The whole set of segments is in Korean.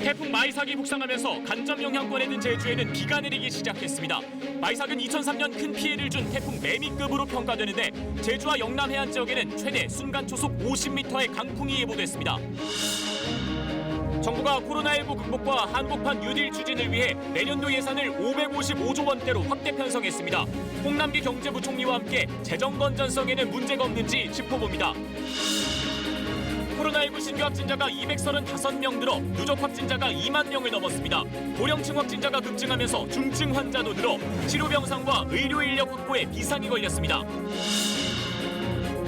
태풍 마이삭이 북상하면서 간접 영향권에 든 제주에는 비가 내리기 시작했습니다. 마이삭은 2003년 큰 피해를 준 태풍 매미급으로 평가되는데 제주와 영남 해안 지역에는 최대 순간 초속 50m의 강풍이 예보됐습니다. 정부가 코로나19 극복과 한국판 뉴딜 추진을 위해 내년도 예산을 555조 원대로 확대 편성했습니다. 홍남기 경제부총리와 함께 재정 건전성에는 문제가 없는지 짚어봅니다. 코로나19 신규 확진자가 235명 늘어 누적 확진자가 2만 명을 넘었습니다. 고령층 확진자가 급증하면서 중증 환자도 늘어 치료 병상과 의료 인력 확보에 비상이 걸렸습니다.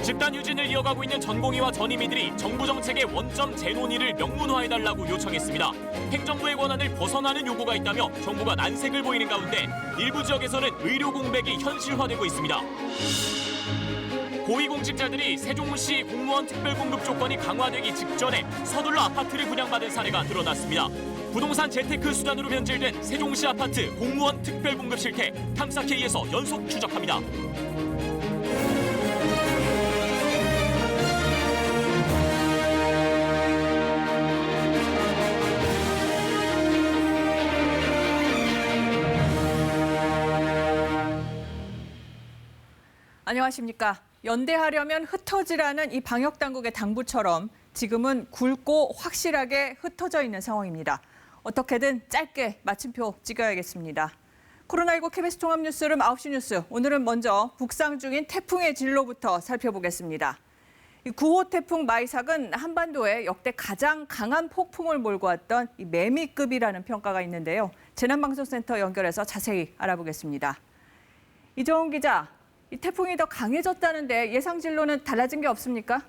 집단 휴진을 이어가고 있는 전공의와 전임의들이 정부 정책의 원점 재논의를 명문화해달라고 요청했습니다. 행정부의 권한을 벗어나는 요구가 있다며 정부가 난색을 보이는 가운데 일부 지역에서는 의료 공백이 현실화되고 있습니다. 고위공직자들이 세종시 공무원 특별공급 조건이 강화되기 직전에 서둘러 아파트를 분양받은 사례가 드러났습니다. 부동산 재테크 수단으로 변질된 세종시 아파트 공무원 특별공급 실태 탐사 K에서 연속 추적합니다. 안녕하십니까. 연대하려면 흩어지라는 이 방역당국의 당부처럼 지금은 굵고 확실하게 흩어져 있는 상황입니다. 어떻게든 짧게 마침표 찍어야겠습니다. 코로나19 KBS 종합뉴스룸 9시 뉴스. 오늘은 먼저 북상 중인 태풍의 진로부터 살펴보겠습니다. 9호 태풍 마이삭은 한반도에 역대 가장 강한 폭풍을 몰고 왔던 이 매미급이라는 평가가 있는데요. 재난방송센터 연결해서 자세히 알아보겠습니다. 이정훈 기자. 이 태풍이 더 강해졌다는데 예상 진로는 달라진 게 없습니까?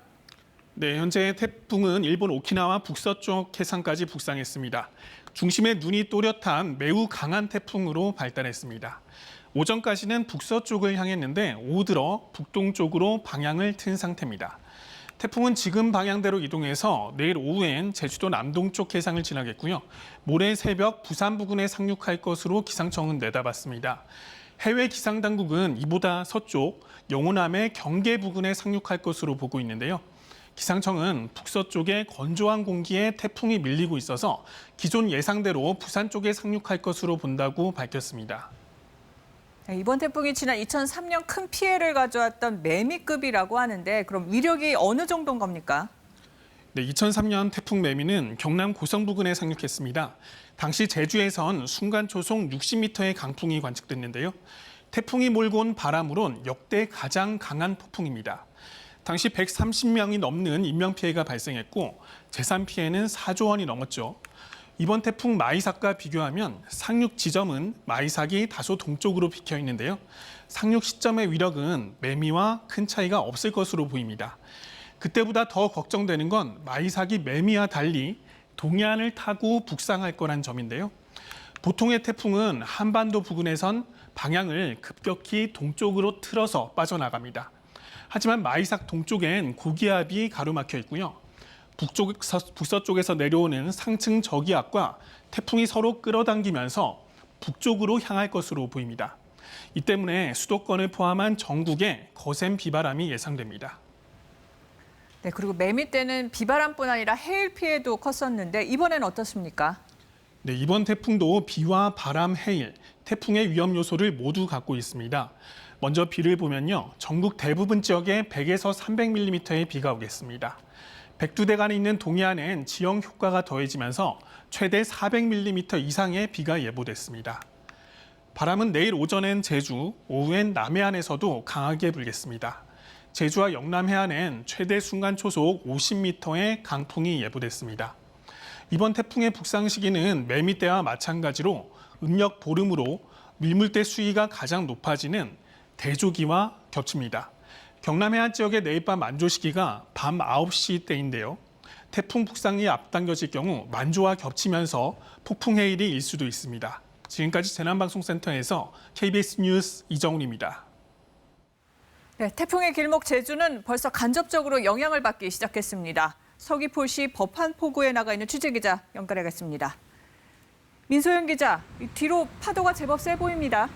네, 현재 태풍은 일본 오키나와 북서쪽 해상까지 북상했습니다. 중심에 눈이 또렷한 매우 강한 태풍으로 발달했습니다. 오전까지는 북서쪽을 향했는데 오후 들어 북동쪽으로 방향을 튼 상태입니다. 태풍은 지금 방향대로 이동해서 내일 오후엔 제주도 남동쪽 해상을 지나겠고요. 모레 새벽 부산 부근에 상륙할 것으로 기상청은 내다봤습니다. 해외 기상당국은 이보다 서쪽, 영호남의 경계 부근에 상륙할 것으로 보고 있는데요. 기상청은 북서쪽에 건조한 공기에 태풍이 밀리고 있어서 기존 예상대로 부산 쪽에 상륙할 것으로 본다고 밝혔습니다. 이번 태풍이 지난 2003년 큰 피해를 가져왔던 매미급이라고 하는데 그럼 위력이 어느 정도인 겁니까? 네, 2003년 태풍 매미는 경남 고성 부근에 상륙했습니다. 당시 제주에선 순간 초속 60m의 강풍이 관측됐는데요. 태풍이 몰고 온 바람으론 역대 가장 강한 폭풍입니다. 당시 130명이 넘는 인명피해가 발생했고 재산 피해는 4조 원이 넘었죠. 이번 태풍 마이삭과 비교하면 상륙 지점은 마이삭이 다소 동쪽으로 비켜 있는데요. 상륙 시점의 위력은 매미와 큰 차이가 없을 것으로 보입니다. 그때보다 더 걱정되는 건 마이삭이 매미와 달리 동해안을 타고 북상할 거란 점인데요. 보통의 태풍은 한반도 부근에선 방향을 급격히 동쪽으로 틀어서 빠져나갑니다. 하지만 마이삭 동쪽엔 고기압이 가로막혀 있고요. 북서쪽에서 내려오는 상층 저기압과 태풍이 서로 끌어당기면서 북쪽으로 향할 것으로 보입니다. 이 때문에 수도권을 포함한 전국에 거센 비바람이 예상됩니다. 네, 그리고 매미 때는 비바람뿐 아니라 해일 피해도 컸었는데 이번엔 어떻습니까? 네, 이번 태풍도 비와 바람, 해일, 태풍의 위험 요소를 모두 갖고 있습니다. 먼저 비를 보면요. 전국 대부분 지역에 100에서 300mm의 비가 오겠습니다. 백두대간에 있는 동해안엔 지형 효과가 더해지면서 최대 400mm 이상의 비가 예보됐습니다. 바람은 내일 오전엔 제주, 오후엔 남해안에서도 강하게 불겠습니다. 제주와 영남 해안엔 최대 순간 초속 50m의 강풍이 예보됐습니다. 이번 태풍의 북상 시기는 매미 때와 마찬가지로 음력 보름으로 밀물대 수위가 가장 높아지는 대조기와 겹칩니다. 경남 해안 지역의 내일 밤 만조 시기가 밤 9시 때인데요. 태풍 북상이 앞당겨질 경우 만조와 겹치면서 폭풍 해일이 일 수도 있습니다. 지금까지 재난방송센터에서 KBS 뉴스 이정훈입니다. 네, 태풍의 길목 제주는 벌써 간접적으로 영향을 받기 시작했습니다. 서귀포시 법한포구에 나가 있는 취재기자 연결하겠습니다. 민소영 기자, 뒤로 파도가 제법 세 보입니다.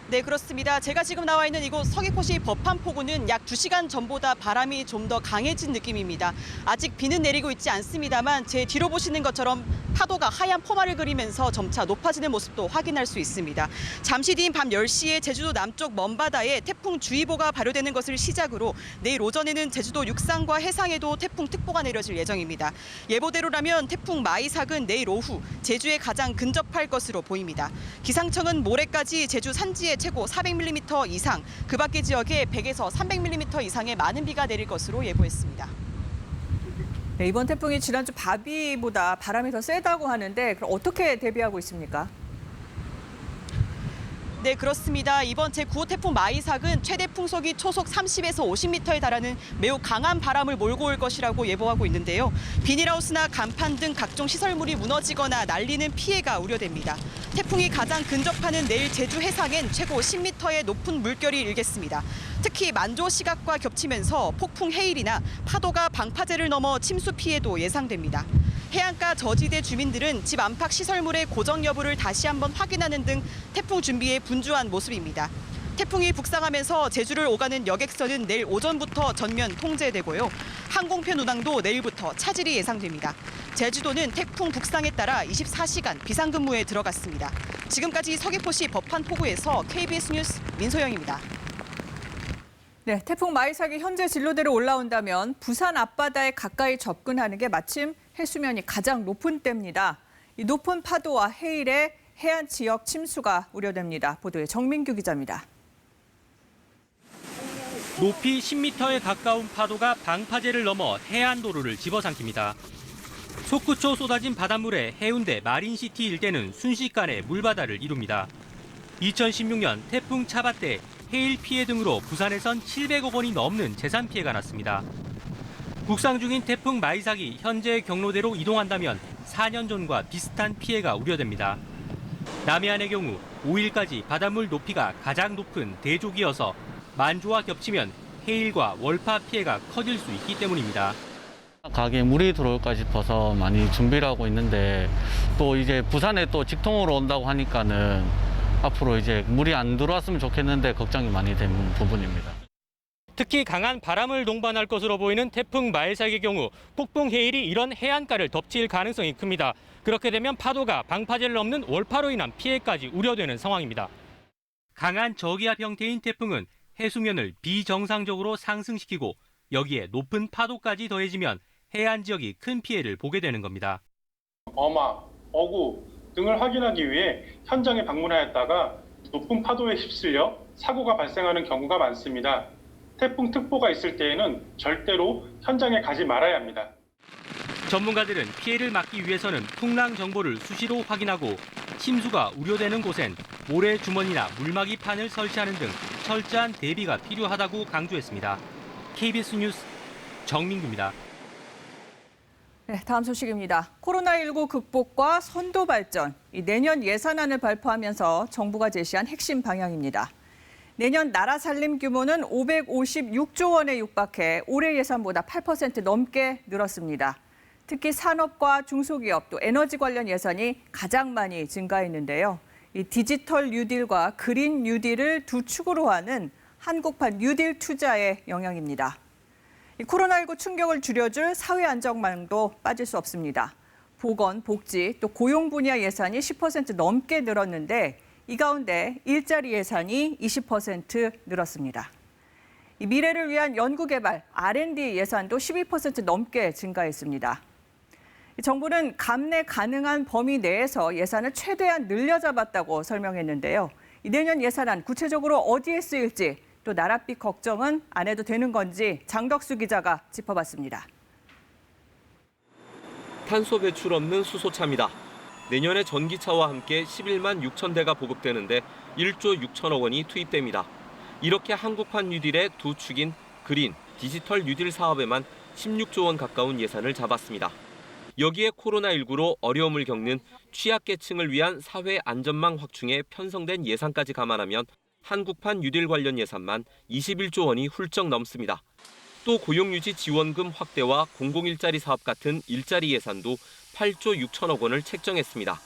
네, 그렇습니다. 제가 지금 나와 있는 이곳 서귀포시 법한포구는 약 2시간 전보다 바람이 좀 더 강해진 느낌입니다. 아직 비는 내리고 있지 않습니다만 제 뒤로 보시는 것처럼 파도가 하얀 포마를 그리면서 점차 높아지는 모습도 확인할 수 있습니다. 잠시 뒤인 밤 10시에 제주도 남쪽 먼바다에 태풍주의보가 발효되는 것을 시작으로 내일 오전에는 제주도 육상과 해상에도 태풍특보가 내려질 예정입니다. 예보대로라면 태풍 마이삭은 내일 오후 제주에 가장 근접할 것으로 보입니다. 기상청은 모레까지 제주 산지에 최고 400mm 이상, 그 밖의 지역에 100에서 300mm 이상의 많은 비가 내릴 것으로 예보했습니다. 네, 이번 태풍이 지난주 바비보다 바람이 더 세다고 하는데 그럼 어떻게 대비하고 있습니까? 네, 그렇습니다. 이번 제9호 태풍 마이삭은 최대 풍속이 초속 30에서 50m에 달하는 매우 강한 바람을 몰고 올 것이라고 예보하고 있는데요. 비닐하우스나 간판 등 각종 시설물이 무너지거나 날리는 피해가 우려됩니다. 태풍이 가장 근접하는 내일 제주 해상엔 최고 10m의 높은 물결이 일겠습니다. 특히 만조 시각과 겹치면서 폭풍 해일이나 파도가 방파제를 넘어 침수 피해도 예상됩니다. 해안가 저지대 주민들은 집 안팎 시설물의 고정 여부를 다시 한번 확인하는 등 태풍 준비에 분주한 모습입니다. 태풍이 북상하면서 제주를 오가는 여객선은 내일 오전부터 전면 통제되고요. 항공편 운항도 내일부터 차질이 예상됩니다. 제주도는 태풍 북상에 따라 24시간 비상근무에 들어갔습니다. 지금까지 서귀포시 법한포구에서 KBS 뉴스 민소영입니다. 네, 태풍 마이삭이 현재 진로대로 올라온다면 부산 앞바다에 가까이 접근하는 게 마침 해수면이 가장 높은 때입니다. 이 높은 파도와 해일에 해안 지역 침수가 우려됩니다. 보도에 정민규 기자입니다. 높이 10m에 가까운 파도가 방파제를 넘어 해안도로를 집어삼킵니다. 솟구쳐 쏟아진 바닷물에 해운대 마린시티 일대는 순식간에 물바다를 이룹니다. 2016년 태풍 차바 때 해일 피해 등으로 부산에선 700억 원이 넘는 재산 피해가 났습니다. 북상 중인 태풍 마이삭이 현재 경로대로 이동한다면 4년 전과 비슷한 피해가 우려됩니다. 남해안의 경우 5일까지 바닷물 높이가 가장 높은 대조기여서 만조와 겹치면 해일과 월파 피해가 커질 수 있기 때문입니다. 가게에 물이 들어올까 싶어서 많이 준비를 하고 있는데 또 이제 부산에 또 직통으로 온다고 하니까는 앞으로 이제 물이 안 들어왔으면 좋겠는데 걱정이 많이 되는 부분입니다. 특히 강한 바람을 동반할 것으로 보이는 태풍 마이삭의 경우 폭풍 해일이 이런 해안가를 덮칠 가능성이 큽니다. 그렇게 되면 파도가 방파제를 넘는 월파로 인한 피해까지 우려되는 상황입니다. 강한 저기압 형태인 태풍은 해수면을 비정상적으로 상승시키고 여기에 높은 파도까지 더해지면 해안 지역이 큰 피해를 보게 되는 겁니다. 어마, 어구 등을 확인하기 위해 현장에 방문하였다가 높은 파도에 휩쓸려 사고가 발생하는 경우가 많습니다. 태풍 특보가 있을 때에는 절대로 현장에 가지 말아야 합니다. 전문가들은 피해를 막기 위해서는 풍랑 정보를 수시로 확인하고 침수가 우려되는 곳엔 모래 주머니나 물막이 판을 설치하는 등 철저한 대비가 필요하다고 강조했습니다. KBS 뉴스 정민규입니다. 네, 다음 소식입니다. 코로나19 극복과 선도 발전, 내년 예산안을 발표하면서 정부가 제시한 핵심 방향입니다. 내년 나라 살림 규모는 556조 원에 육박해 올해 예산보다 8% 넘게 늘었습니다. 특히 산업과 중소기업 또 에너지 관련 예산이 가장 많이 증가했는데요. 이 디지털 뉴딜과 그린 뉴딜을 두 축으로 하는 한국판 뉴딜 투자의 영향입니다. 이 코로나19 충격을 줄여줄 사회 안정망도 빠질 수 없습니다. 보건, 복지, 또 고용 분야 예산이 10% 넘게 늘었는데 이 가운데 일자리 예산이 20% 늘었습니다. 이 미래를 위한 연구개발, R&D 예산도 12% 넘게 증가했습니다. 정부는 감내 가능한 범위 내에서 예산을 최대한 늘려잡았다고 설명했는데요. 내년 예산안 구체적으로 어디에 쓰일지 또 나랏빛 걱정은 안 해도 되는 건지 장덕수 기자가 짚어봤습니다. 탄소 배출 없는 수소차입니다. 내년에 전기차와 함께 11만 6천 대가 보급되는데 1조 6천억 원이 투입됩니다. 이렇게 한국판 뉴딜의 두 축인 그린, 디지털 뉴딜 사업에만 16조 원 가까운 예산을 잡았습니다. 여기에 코로나19로 어려움을 겪는 취약계층을 위한 사회 안전망 확충에 편성된 예산까지 감안하면 한국판 뉴딜 관련 예산만 21조 원이 훌쩍 넘습니다. 또 고용유지 지원금 확대와 공공일자리 사업 같은 일자리 예산도 8조 6천억 원을 책정했습니다.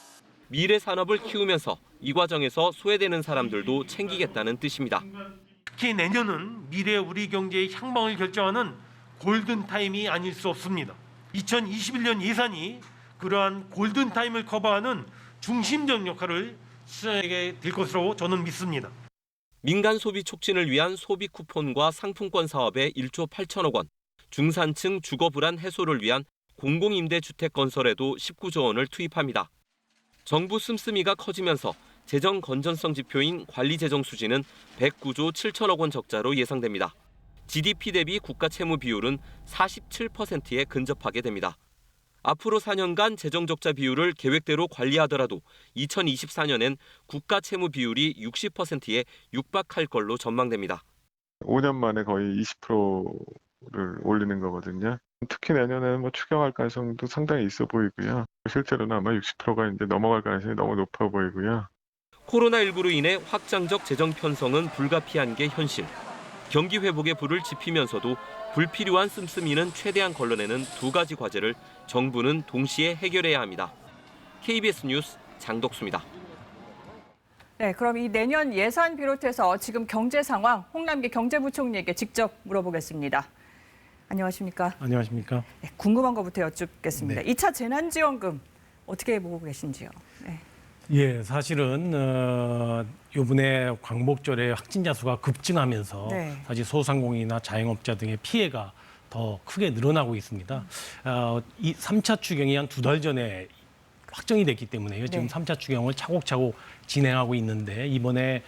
미래 산업을 키우면서 이 과정에서 소외되는 사람들도 챙기겠다는 뜻입니다. 특히 내년은 미래 우리 경제의 향방을 결정하는 골든타임이 아닐 수 없습니다. 2021년 예산이 그러한 골든타임을 커버하는 중심적 역할을 수행하게 될 것으로 저는 믿습니다. 민간 소비 촉진을 위한 소비 쿠폰과 상품권 사업에 1조 8천억 원, 중산층 주거 불안 해소를 위한 공공임대주택 건설에도 19조 원을 투입합니다. 정부 씀씀이가 커지면서 재정 건전성 지표인 관리재정 수지는 109조 7천억 원 적자로 예상됩니다. GDP 대비 국가 채무 비율은 47%에 근접하게 됩니다. 앞으로 4년간 재정 적자 비율을 계획대로 관리하더라도 2024년엔 국가 채무 비율이 60%에 육박할 걸로 전망됩니다. 5년 만에 거의 20%를 올리는 거거든요. 특히 내년에는 추경할 가능성도 상당히 있어 보이고요. 실제로는 아마 60%가 이제 넘어갈 가능성이 너무 높아 보이고요. 코로나19로 인해 확장적 재정 편성은 불가피한 게 현실. 경기 회복의 불을 지피면서도 불필요한 씀씀이는 최대한 걸러내는 두 가지 과제를 정부는 동시에 해결해야 합니다. KBS 뉴스 장덕수입니다. 네, 그럼 이 내년 예산 비롯해서 지금 경제 상황 홍남기 경제부총리에게 직접 물어보겠습니다. 안녕하십니까? 안녕하십니까? 네, 궁금한 것부터 여쭙겠습니다. 네. 2차 재난지원금 어떻게 보고 계신지요? 네. 예, 사실은 이번에 광복절에 확진자 수가 급증하면서 네. 사실 소상공인이나 자영업자 등의 피해가 더 크게 늘어나고 있습니다. 이 3차 추경이 한 2달 전에 확정이 됐기 때문에요. 지금 네. 3차 추경을 차곡차곡 진행하고 있는데 이번에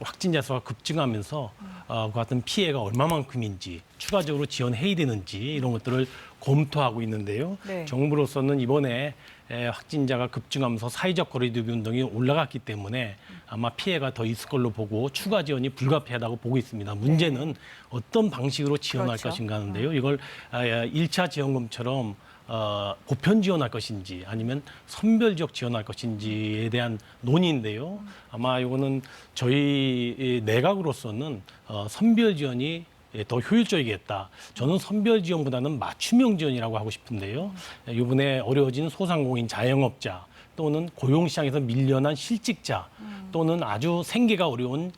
확진자 수가 급증하면서 그 같은 피해가 얼마만큼인지 추가적으로 지원해야 되는지 이런 것들을 검토하고 있는데요. 네. 정부로서는 이번에 확진자가 급증하면서 사회적 거리두기 운동이 올라갔기 때문에 아마 피해가 더 있을 걸로 보고 추가 지원이 불가피하다고 보고 있습니다. 문제는 어떤 방식으로 지원할 그렇죠. 것인가 하는데요. 이걸 1차 지원금처럼 보편 지원할 것인지 아니면 선별적 지원할 것인지에 대한 논의인데요. 아마 이거는 저희 내각으로서는 선별 지원이 더 효율적이겠다. 저는 선별 지원보다는 맞춤형 지원이라고 하고 싶은데요. 이번에 어려워진 소상공인 자영업자 또는 고용시장에서 밀려난 실직자 또는 아주 생계가 어려운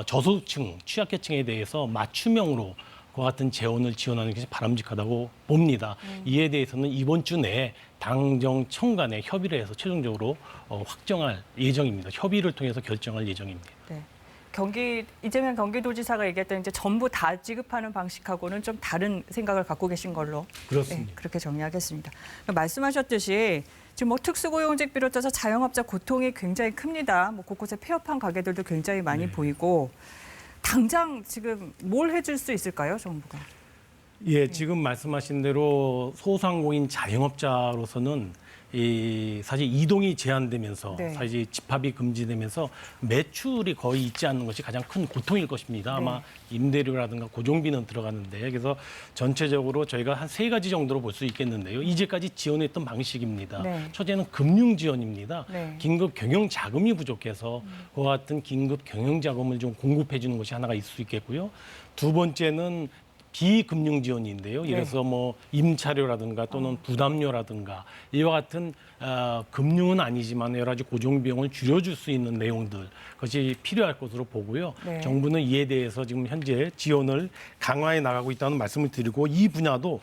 저소득층, 취약계층에 대해서 맞춤형으로 그와 같은 재원을 지원하는 것이 바람직하다고 봅니다. 이에 대해서는 이번 주 내에 당정청 간에 협의를 해서 최종적으로 확정할 예정입니다. 협의를 통해서 결정할 예정입니다. 네. 이재명 경기도지사가 얘기했던 이제 전부 다 지급하는 방식하고는 좀 다른 생각을 갖고 계신 걸로 그렇습니다. 네, 그렇게 정리하겠습니다. 말씀하셨듯이 지금 특수고용직 비롯해서 자영업자 고통이 굉장히 큽니다. 곳곳에 폐업한 가게들도 굉장히 많이 보이고 당장 지금 뭘 해줄 수 있을까요, 정부가? 예, 지금 말씀하신 대로 소상공인 자영업자로서는 사실 이동이 제한되면서 네. 사실 집합이 금지되면서 매출이 거의 있지 않는 것이 가장 큰 고통일 것입니다. 아마 임대료라든가 고정비는 들어가는데 그래서 전체적으로 저희가 한 3가지 정도로 볼 수 있겠는데요. 이제까지 지원했던 방식입니다. 네. 첫째는 금융 지원입니다. 네. 긴급 경영 자금이 부족해서 그와 같은 긴급 경영 자금을 좀 공급해 주는 것이 하나가 있을 수 있겠고요. 두 번째는 비금융 지원인데요. 이래서 임차료라든가 또는 부담료라든가 이와 같은 금융은 아니지만 여러 가지 고정비용을 줄여줄 수 있는 내용들 그것이 필요할 것으로 보고요. 네. 정부는 이에 대해서 지금 현재 지원을 강화해 나가고 있다는 말씀을 드리고 이 분야도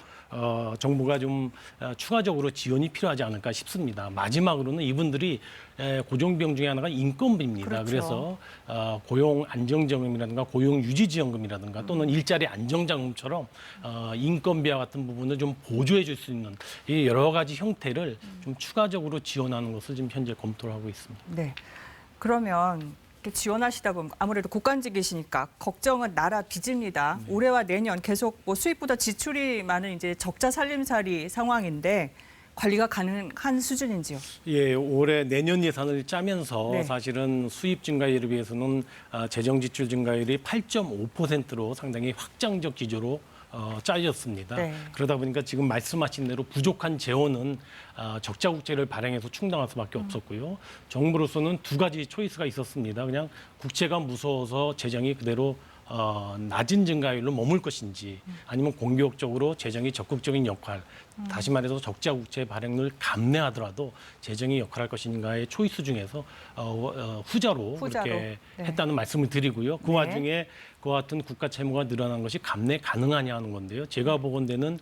정부가 좀 추가적으로 지원이 필요하지 않을까 싶습니다. 마지막으로는 이분들이 고정비용 중에 하나가 인건비입니다. 그렇죠. 그래서 고용 안정자금이라든가 고용 유지지원금이라든가 또는 일자리 안정자금처럼 인건비와 같은 부분을 좀 보조해 줄 수 있는 이 여러 가지 형태를 좀 추가적으로 지원하는 것을 지금 현재 검토를 하고 있습니다. 네. 그러면 이렇게 지원하시다 보면 아무래도 국간직이시니까 걱정은 나라 빚입니다. 올해와 내년 계속 수입보다 지출이 많은 이제 적자 살림살이 상황인데 관리가 가능한 수준인지요? 예, 올해 내년 예산을 짜면서 네. 사실은 수입 증가율에 비해서는 재정 지출 증가율이 8.5%로 상당히 확장적 기조로 짜졌습니다. 네. 그러다 보니까 지금 말씀하신 대로 부족한 재원은 적자 국채를 발행해서 충당할 수밖에 없었고요. 정부로서는 2가지 초이스가 있었습니다. 그냥 국채가 무서워서 재정이 그대로 낮은 증가율로 머물 것인지 아니면 공격적으로 재정이 적극적인 역할, 다시 말해서 적자 국채 발행을 감내하더라도 재정이 역할할 것인가의 초이스 중에서 후자로 그렇게 네. 했다는 말씀을 드리고요. 그 와중에 그와 같은 국가 채무가 늘어난 것이 감내 가능하냐 하는 건데요. 제가 보건대는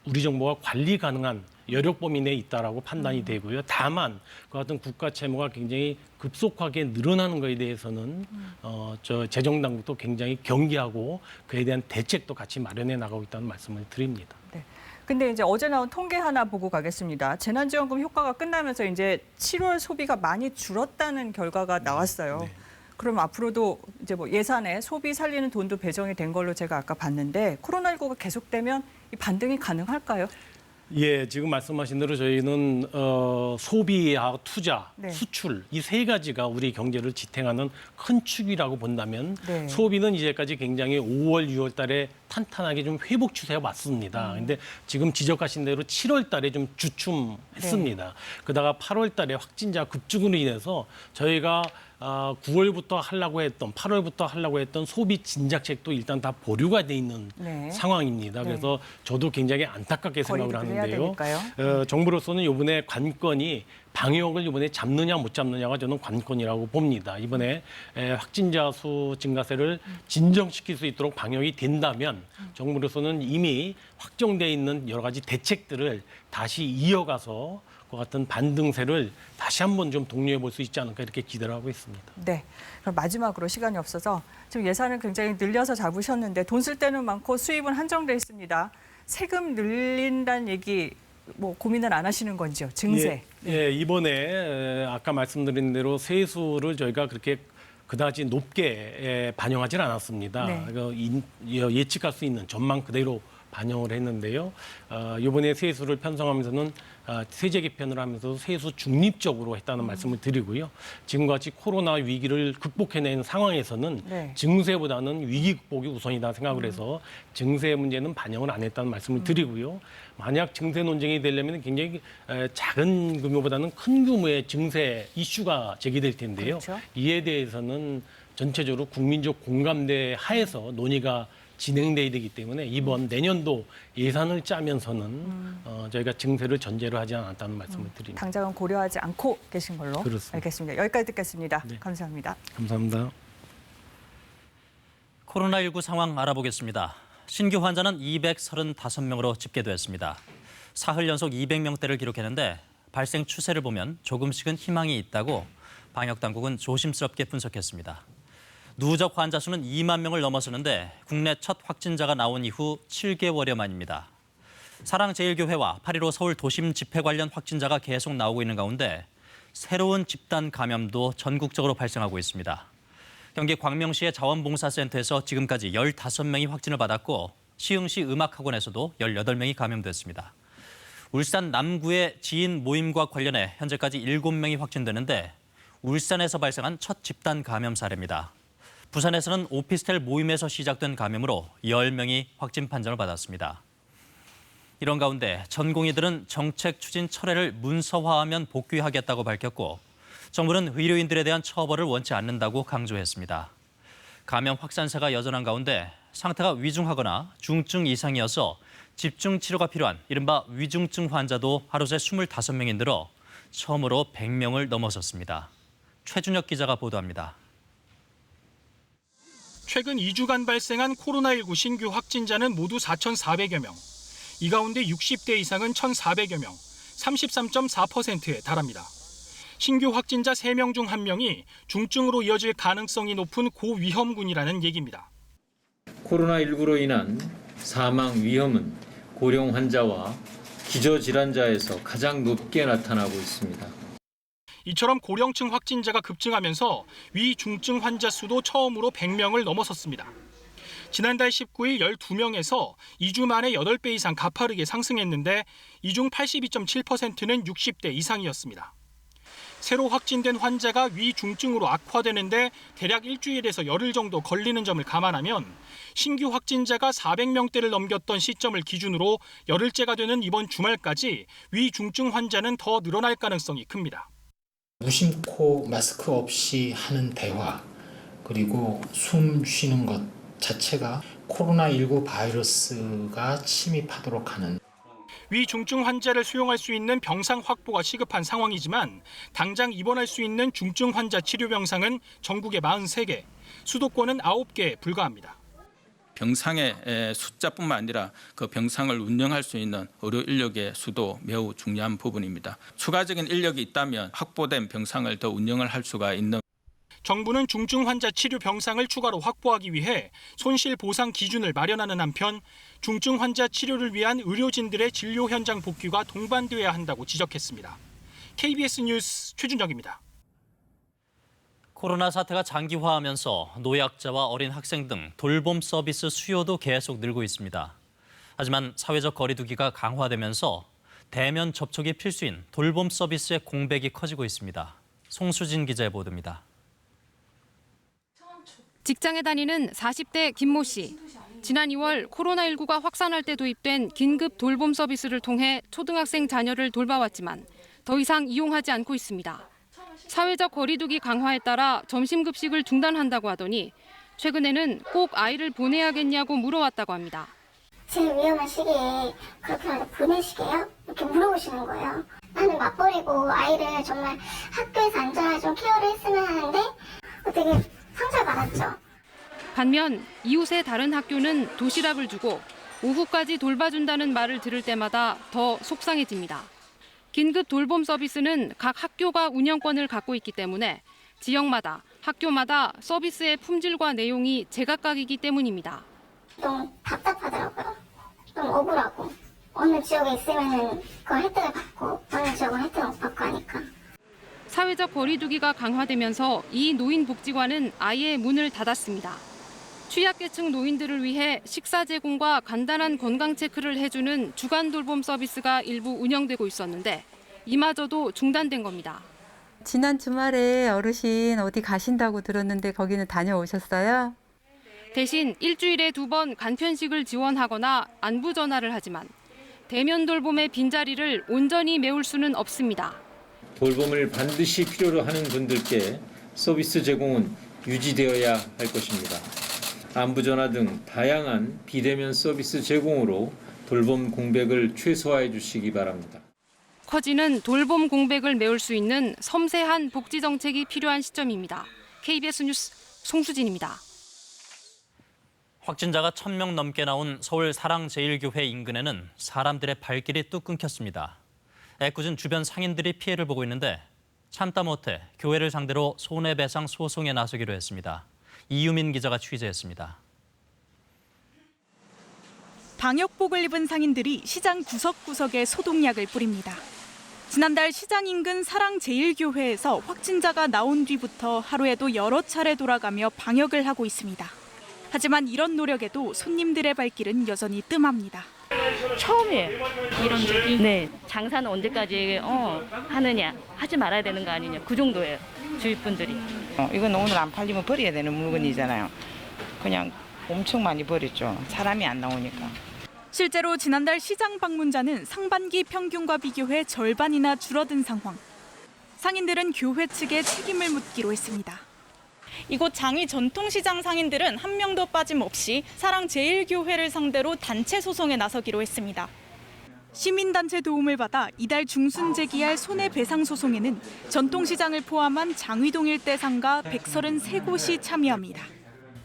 우리 정부가 관리 가능한 여력 범위 내에 있다라고 판단이 되고요. 다만 그 같은 국가 채무가 굉장히 급속하게 늘어나는 것에 대해서는 저 재정 당국도 굉장히 경계하고 그에 대한 대책도 같이 마련해 나가고 있다는 말씀을 드립니다. 네. 근데 이제 어제 나온 통계 하나 보고 가겠습니다. 재난지원금 효과가 끝나면서 이제 7월 소비가 많이 줄었다는 결과가 나왔어요. 네. 그럼 앞으로도 이제 뭐 예산에 소비 살리는 돈도 배정이 된 걸로 제가 아까 봤는데 코로나19가 계속되면 이 반등이 가능할까요? 예, 지금 말씀하신 대로 저희는 소비하고 투자, 네. 수출 이 세 가지가 우리 경제를 지탱하는 큰 축이라고 본다면 네. 소비는 이제까지 굉장히 5월, 6월 달에 탄탄하게 좀 회복 추세가 왔습니다. 근데 지금 지적하신 대로 7월 달에 좀 주춤했습니다. 그러다가 8월 달에 확진자 급증으로 인해서 저희가 9월부터 하려고 했던 8월부터 하려고 했던 소비 진작책도 일단 다 보류가 돼 있는 네. 상황입니다. 그래서 저도 굉장히 안타깝게 생각을 거리두기를 해야 하는데요. 되니까요. 정부로서는 이번에 관건이 방역을 이번에 잡느냐 못 잡느냐가 저는 관건이라고 봅니다. 이번에 확진자 수 증가세를 진정시킬 수 있도록 방역이 된다면 정부로서는 이미 확정돼 있는 여러 가지 대책들을 다시 이어가서 그 같은 반등세를 다시 한번 좀 독려해 볼 수 있지 않을까 이렇게 기대를 하고 있습니다. 네. 그럼 마지막으로 시간이 없어서 지금 예산을 굉장히 늘려서 잡으셨는데 돈 쓸 때는 많고 수입은 한정돼 있습니다. 세금 늘린다는 얘기 뭐 고민을 안 하시는 건지요? 증세. 예, 이번에 아까 말씀드린 대로 세수를 저희가 그렇게 그다지 높게 반영하지는 않았습니다. 네. 예측할 수 있는 전망 그대로 반영을 했는데요. 이번에 세수를 편성하면서는 세제 개편을 하면서 세수 중립적으로 했다는 말씀을 드리고요. 지금과 같이 코로나 위기를 극복해낸 상황에서는 네. 증세보다는 위기 극복이 우선이다 생각을 해서 증세 문제는 반영을 안 했다는 말씀을 드리고요. 만약 증세 논쟁이 되려면 굉장히 작은 규모보다는 큰 규모의 증세 이슈가 제기될 텐데요. 그렇죠. 이에 대해서는 전체적으로 국민적 공감대 하에서 논의가 진행돼야 되기 때문에 이번 내년도 예산을 짜면서는 저희가 증세를 전제로 하지 않았다는 말씀을 드립니다. 당장은 고려하지 않고 계신 걸로 그렇습니다. 알겠습니다. 여기까지 듣겠습니다. 네. 감사합니다. 감사합니다. 코로나19 상황 알아보겠습니다. 신규 환자는 235명으로 집계됐습니다. 사흘 연속 200명대를 기록했는데 발생 추세를 보면 조금씩은 희망이 있다고 방역당국은 조심스럽게 분석했습니다. 누적 환자 수는 2만 명을 넘어서는데 국내 첫 확진자가 나온 이후 7개월여 만입니다. 사랑제일교회와 8.15 서울 도심 집회 관련 확진자가 계속 나오고 있는 가운데 새로운 집단 감염도 전국적으로 발생하고 있습니다. 경기 광명시의 자원봉사센터에서 지금까지 15명이 확진을 받았고 시흥시 음악학원에서도 18명이 감염됐습니다. 울산 남구의 지인 모임과 관련해 현재까지 7명이 확진되는데 울산에서 발생한 첫 집단 감염 사례입니다. 부산에서는 오피스텔 모임에서 시작된 감염으로 10명이 확진 판정을 받았습니다. 이런 가운데 전공의들은 정책 추진 철회를 문서화하면 복귀하겠다고 밝혔고 정부는 의료인들에 대한 처벌을 원치 않는다고 강조했습니다. 감염 확산세가 여전한 가운데 상태가 위중하거나 중증 이상이어서 집중 치료가 필요한 이른바 위중증 환자도 하루 새 25명이 늘어 처음으로 100명을 넘어섰습니다. 최준혁 기자가 보도합니다. 최근 2주간 발생한 코로나19 신규 확진자는 모두 4,400여 명. 이 가운데 60대 이상은 1,400여 명, 33.4%에 달합니다. 신규 확진자 3명 중 1명이 중증으로 이어질 가능성이 높은 고위험군이라는 얘기입니다. 코로나19로 인한 사망 위험은 고령 환자와 기저질환자에서 가장 높게 나타나고 있습니다. 이처럼 고령층 확진자가 급증하면서 위중증 환자 수도 처음으로 100명을 넘어섰습니다. 지난달 19일 12명에서 2주 만에 8배 이상 가파르게 상승했는데 이 중 82.7%는 60대 이상이었습니다. 새로 확진된 환자가 위중증으로 악화되는데 대략 일주일에서 열흘 정도 걸리는 점을 감안하면 신규 확진자가 400명대를 넘겼던 시점을 기준으로 열흘째가 되는 이번 주말까지 위중증 환자는 더 늘어날 가능성이 큽니다. 무심코 마스크 없이 하는 대화, 그리고 숨 쉬는 것 자체가 코로나19 바이러스가 침입하도록 하는 위중증 환자를 수용할 수 있는 병상 확보가 시급한 상황이지만 당장 입원할 수 있는 중증 환자 치료 병상은 전국에 43개, 수도권은 9개에 불과합니다. 병상의 숫자뿐만 아니라 그 병상을 운영할 수 있는 의료 인력의 수도 매우 중요한 부분입니다. 추가적인 인력이 있다면 확보된 병상을 더 운영을 할 수가 있는. 정부는 중증 환자 치료 병상을 추가로 확보하기 위해 손실 보상 기준을 마련하는 한편 중증 환자 치료를 위한 의료진들의 진료 현장 복귀가 동반돼야 한다고 지적했습니다. KBS 뉴스 최준정입니다. 코로나 사태가 장기화하면서 노약자와 어린 학생 등 돌봄 서비스 수요도 계속 늘고 있습니다. 하지만 사회적 거리두기가 강화되면서 대면 접촉이 필수인 돌봄 서비스의 공백이 커지고 있습니다. 송수진 기자의 보도입니다. 직장에 다니는 40대 김모 씨. 지난 2월 코로나19가 확산할 때 도입된 긴급 돌봄 서비스를 통해 초등학생 자녀를 돌봐왔지만 더 이상 이용하지 않고 있습니다. 사회적 거리두기 강화에 따라 점심급식을 중단한다고 하더니 최근에는 꼭 아이를 보내야겠냐고 물어왔다고 합니다. 지금 위험한 시기에 그렇게 보내시게요? 이렇게 물어보시는 거예요. 나는 맞벌이고 아이를 정말 학교에서 안전하게 좀 케어를 했으면 하는데 되게 상처받았죠. 반면 이웃의 다른 학교는 도시락을 주고 오후까지 돌봐준다는 말을 들을 때마다 더 속상해집니다. 긴급 돌봄 서비스는 각 학교가 운영권을 갖고 있기 때문에 지역마다, 학교마다 서비스의 품질과 내용이 제각각이기 때문입니다. 너무 답답하더라고요. 너무 억울하고 어느 지역에 있으면 그 혜택을 받고 어느 지역은 혜택을 못 받고 하니까. 사회적 거리두기가 강화되면서 이 노인복지관은 아예 문을 닫았습니다. 취약계층 노인들을 위해 식사 제공과 간단한 건강 체크를 해주는 주간 돌봄 서비스가 일부 운영되고 있었는데 이마저도 중단된 겁니다. 지난 주말에 어르신 어디 가신다고 들었는데 거기는 다녀오셨어요? 대신 일주일에 2번 간편식을 지원하거나 안부 전화를 하지만 대면 돌봄의 빈자리를 온전히 메울 수는 없습니다. 돌봄을 반드시 필요로 하는 분들께 서비스 제공은 유지되어야 할 것입니다. 안부 전화 등 다양한 비대면 서비스 제공으로 돌봄 공백을 최소화해 주시기 바랍니다. 커지는 돌봄 공백을 메울 수 있는 섬세한 복지 정책이 필요한 시점입니다. KBS 뉴스 송수진입니다. 확진자가 1,000명 넘게 나온 서울 사랑제일교회 인근에는 사람들의 발길이 뚝 끊겼습니다. 애꿎은 주변 상인들이 피해를 보고 있는데 참다 못해 교회를 상대로 손해배상 소송에 나서기로 했습니다. 이유민 기자가 취재했습니다. 방역복을 입은 상인들이 시장 구석구석에 소독약을 뿌립니다. 지난달 시장 인근 사랑제일교회에서 확진자가 나온 뒤부터 하루에도 여러 차례 돌아가며 방역을 하고 있습니다. 하지만 이런 노력에도 손님들의 발길은 여전히 뜸합니다. 처음이에요. 이런 적이? 네. 장사는 언제까지 하느냐, 하지 말아야 되는 거 아니냐, 그 정도예요. 주위 분들이. 이건 오늘 안 팔리면 버려야 되는 물건이잖아요. 그냥 엄청 많이 버렸죠. 사람이 안 나오니까. 실제로 지난달 시장 방문자는 상반기 평균과 비교해 절반이나 줄어든 상황. 상인들은 교회 측에 책임을 묻기로 했습니다. 이곳 장위 전통시장 상인들은 한 명도 빠짐없이 사랑제일교회를 상대로 단체 소송에 나서기로 했습니다. 시민단체 도움을 받아 이달 중순 제기할 손해배상 소송에는 전통시장을 포함한 장위동 일대 상가 133곳이 참여합니다.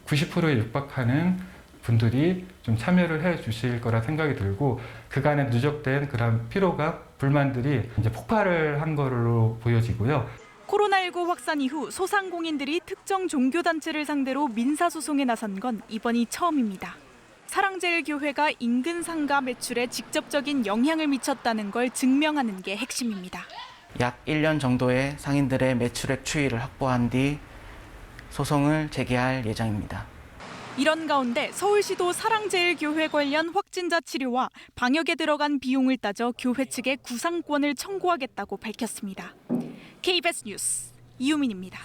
90%에 육박하는 분들이 좀 참여를 해 주실 거라 생각이 들고 그간의 누적된 그런 피로가 불만들이 이제 폭발을 한 거로 보여지고요. 코로나19 확산 이후 소상공인들이 특정 종교단체를 상대로 민사소송에 나선 건 이번이 처음입니다. 사랑제일교회가 인근 상가 매출에 직접적인 영향을 미쳤다는 걸 증명하는 게 핵심입니다. 약 1년 정도의 상인들의 매출액 추이를 확보한 뒤 소송을 제기할 예정입니다. 이런 가운데 서울시도 사랑제일교회 관련 확진자 치료와 방역에 들어간 비용을 따져 교회 측에 구상권을 청구하겠다고 밝혔습니다. KBS 뉴스 이유민입니다.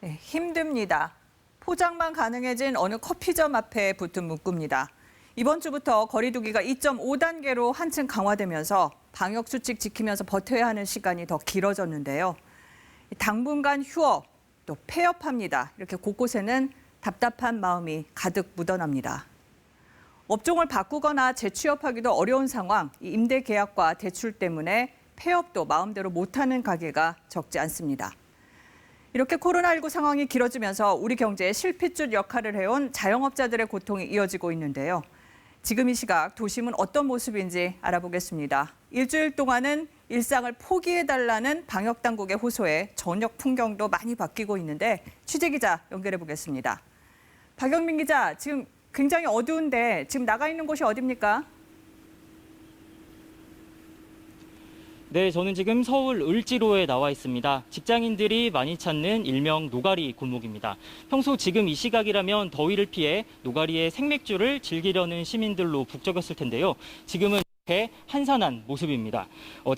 네, 힘듭니다. 포장만 가능해진 어느 커피점 앞에 붙은 문구입니다. 이번 주부터 거리두기가 2.5단계로 한층 강화되면서 방역수칙 지키면서 버텨야 하는 시간이 더 길어졌는데요. 당분간 휴업, 또 폐업합니다. 이렇게 곳곳에는 답답한 마음이 가득 묻어납니다. 업종을 바꾸거나 재취업하기도 어려운 상황, 이 임대 계약과 대출 때문에 폐업도 마음대로 못하는 가게가 적지 않습니다. 이렇게 코로나19 상황이 길어지면서 우리 경제의 실핏줄 역할을 해온 자영업자들의 고통이 이어지고 있는데요. 지금 이 시각 도심은 어떤 모습인지 알아보겠습니다. 일주일 동안은 일상을 포기해달라는 방역당국의 호소에 저녁 풍경도 많이 바뀌고 있는데 취재기자 연결해 보겠습니다. 박영민 기자, 지금 굉장히 어두운데 지금 나가 있는 곳이 어디입니까? 네, 저는 지금 서울 을지로에 나와 있습니다. 직장인들이 많이 찾는 일명 노가리 골목입니다. 평소 지금 이 시각이라면 더위를 피해 노가리의 생맥주를 즐기려는 시민들로 북적였을 텐데요. 지금은 이렇게 한산한 모습입니다.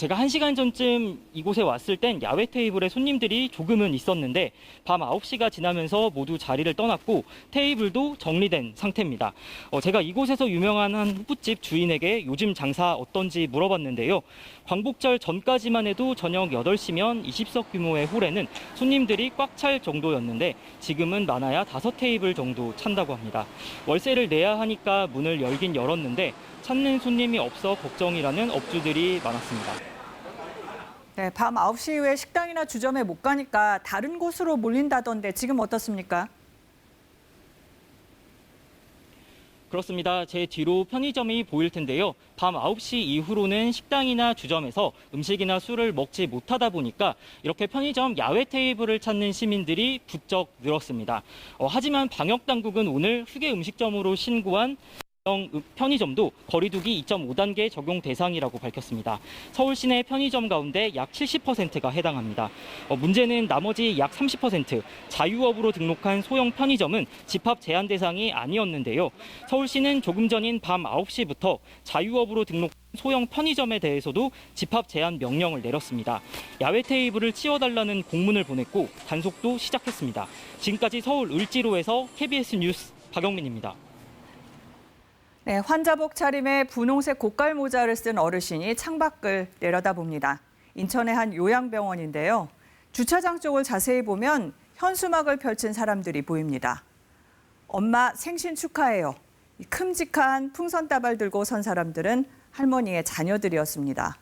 제가 1시간 전쯤 이곳에 왔을 땐 야외 테이블에 손님들이 조금은 있었는데 밤 9시가 지나면서 모두 자리를 떠났고 테이블도 정리된 상태입니다. 제가 이곳에서 유명한 한 호프집 주인에게 요즘 장사 어떤지 물어봤는데요. 광복절 전까지만 해도 저녁 8시면 20석 규모의 홀에는 손님들이 꽉 찰 정도였는데 지금은 많아야 5테이블 정도 찬다고 합니다. 월세를 내야 하니까 문을 열긴 열었는데 찾는 손님이 없어 걱정이라는 업주들이 많았습니다. 네, 밤 9시 이후에 식당이나 주점에 못 가니까 다른 곳으로 몰린다던데 지금 어떻습니까? 그렇습니다. 제 뒤로 편의점이 보일 텐데요. 밤 9시 이후로는 식당이나 주점에서 음식이나 술을 먹지 못하다 보니까 이렇게 편의점 야외 테이블을 찾는 시민들이 부쩍 늘었습니다. 하지만 방역당국은 오늘 휴게 음식점으로 신고한 편의점도 거리두기 2.5단계 적용 대상이라고 밝혔습니다. 서울 시내 편의점 가운데 약 70%가 해당합니다. 문제는 나머지 약 30% 자유업으로 등록한 소형 편의점은 집합 제한 대상이 아니었는데요. 서울시는 조금 전인 밤 9시부터 자유업으로 등록한 소형 편의점에 대해서도 집합 제한 명령을 내렸습니다. 야외 테이블을 치워달라는 공문을 보냈고 단속도 시작했습니다. 지금까지 서울 을지로에서 KBS 뉴스 박영민입니다. 네, 환자복 차림에 분홍색 고깔 모자를 쓴 어르신이 창밖을 내려다봅니다. 인천의 한 요양병원인데요. 주차장 쪽을 자세히 보면 현수막을 펼친 사람들이 보입니다. 엄마 생신 축하해요. 이 큼직한 풍선다발 들고 선 사람들은 할머니의 자녀들이었습니다.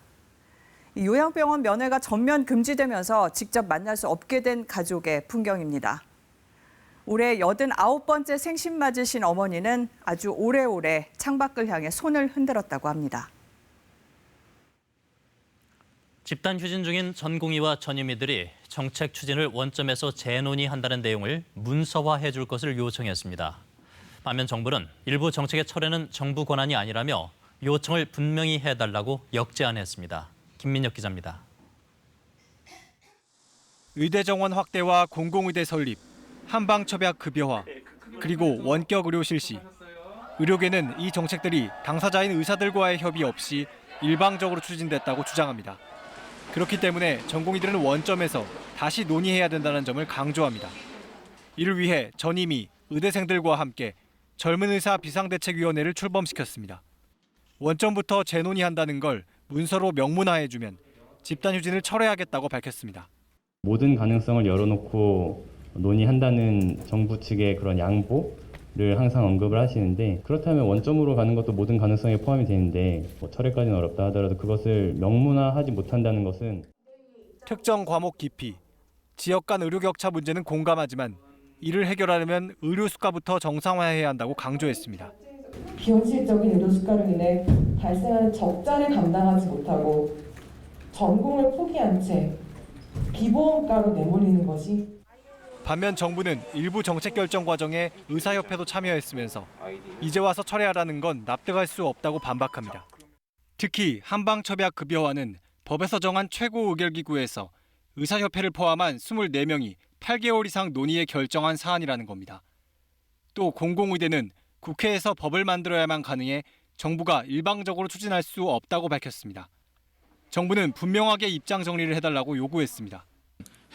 이 요양병원 면회가 전면 금지되면서 직접 만날 수 없게 된 가족의 풍경입니다. 올해 89번째 생신 맞으신 어머니는 아주 오래오래 창밖을 향해 손을 흔들었다고 합니다. 집단 휴진 중인 전공의와 전임의들이 정책 추진을 원점에서 재논의한다는 내용을 문서화해 줄 것을 요청했습니다. 반면 정부는 일부 정책의 철회는 정부 권한이 아니라며 요청을 분명히 해달라고 역제안했습니다. 김민혁 기자입니다. 의대 정원 확대와 공공의대 설립, 한방첩약 급여화, 그리고 원격 의료 실시. 의료계는 이 정책들이 당사자인 의사들과의 협의 없이 일방적으로 추진됐다고 주장합니다. 그렇기 때문에 전공의들은 원점에서 다시 논의해야 된다는 점을 강조합니다. 이를 위해 전임의, 의대생들과 함께 젊은 의사 비상대책위원회를 출범시켰습니다. 원점부터 재논의한다는 걸 문서로 명문화해주면 집단휴진을 철회하겠다고 밝혔습니다. 모든 가능성을 열어놓고 논의한다는 정부 측의 그런 양보를 항상 언급을 하시는데 그렇다면 원점으로 가는 것도 모든 가능성에 포함이 되는데 철회까지는 어렵다 하더라도 그것을 명문화하지 못한다는 것은 특정 과목 기피, 지역 간 의료 격차 문제는 공감하지만 이를 해결하려면 의료 수가부터 정상화해야 한다고 강조했습니다. 비현실적인 의료 수가로 인해 발생하는 적자를 감당하지 못하고 전공을 포기한 채 비보험가로 내몰리는 것이 반면 정부는 일부 정책 결정 과정에 의사협회도 참여했으면서 이제 와서 철회하라는 건 납득할 수 없다고 반박합니다. 특히 한방첩약 급여화는 법에서 정한 최고 의결기구에서 의사협회를 포함한 24명이 8개월 이상 논의에 결정한 사안이라는 겁니다. 또 공공의대는 국회에서 법을 만들어야만 가능해 정부가 일방적으로 추진할 수 없다고 밝혔습니다. 정부는 분명하게 입장 정리를 해달라고 요구했습니다.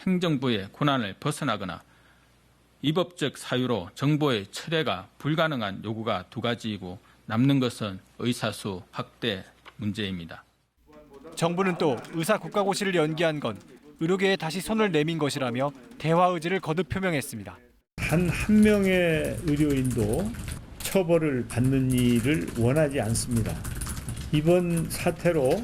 행정부의 권한을 벗어나거나 위법적 사유로 정보의 철회가 불가능한 요구가 두 가지이고 남는 것은 의사수 확대 문제입니다. 정부는 또 의사 국가고시를 연기한 건 의료계에 다시 손을 내민 것이라며 대화 의지를 거듭 표명했습니다. 한 명의 의료인도 처벌을 받는 일을 원하지 않습니다. 이번 사태로